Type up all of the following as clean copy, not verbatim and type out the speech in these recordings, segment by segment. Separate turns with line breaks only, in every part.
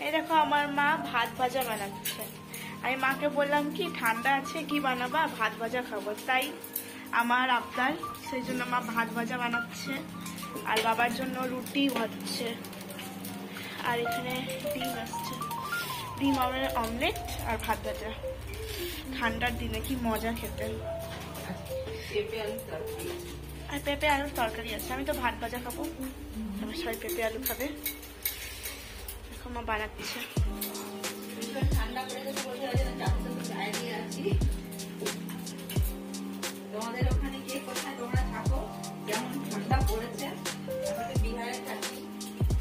এই দেখো আমার মা ভাত ভাজা বানাচ্ছে। আমি মাকে বললাম কি ঠান্ডা আছে কি বানাবা, ভাত ভাজা খাবো, তাই আমার আবদার, সেই জন্য মা ভাত ভাজা বানাচ্ছে। আর বাবার জন্য রুটি হচ্ছে। আর এখানে ডিম আসছে, ডিম অমলেট আর ভাত ভাজা। ঠান্ডার দিনে কি মজা খেতে। আর পেঁপে আলুর তরকারি আছে। আমি তো ভাত ভাজা খাবো, আমার সবাই পেঁপে আলু খাবে। এখন মা বানাচ্ছে।
তোমাদের ওখানে কে কোথায় তোমরা থাকো, যেমন ঠান্ডা পড়েছে, আমাদের বিহারে থাকি,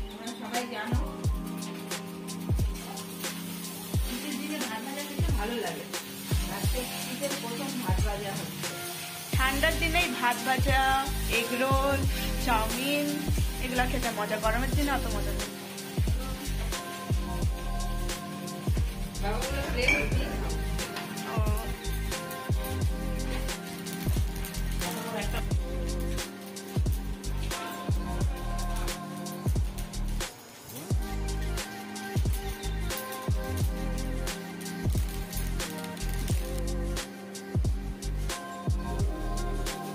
তোমরা সবাই জানো। শীতের দিনে ভাত ভাজা খেতে ভালো লাগে। আজকে শীতের প্রথম ভাত ভাজা হচ্ছে।
ঠান্ডার দিনেই ভাত ভাজা, এগ রোল, চাউমিন এগুলো খেতে মজা, গরমের দিনে অত মজা নেই।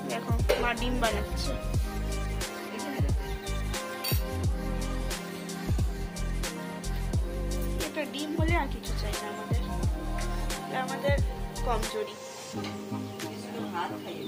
দেখো মা ডিম বানাচ্ছে। একটা ডিম হলে আর কিছু চাই না আমাদের, আমাদের কমজোরি।
ভাত খাইয়ে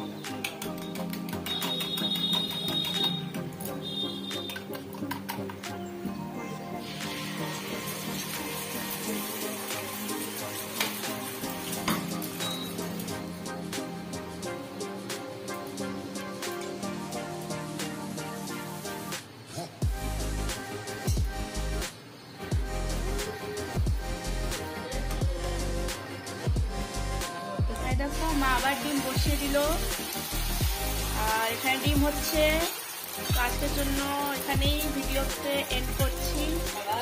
দেখো মা আবার ডিম বসিয়ে দিল। আর এখানে ডিম হচ্ছে। আজকের জন্য এখানেই ভিডিওতে এন্ড করছি।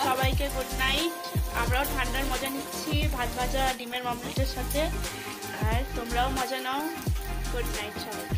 সবাইকে গুড নাইট। আমরাও ঠান্ডার মজা নিচ্ছি ভাত ভাজা ডিমের অমলেটের সাথে। আর তোমরাও মজা নাও। গুড নাইট সবাই।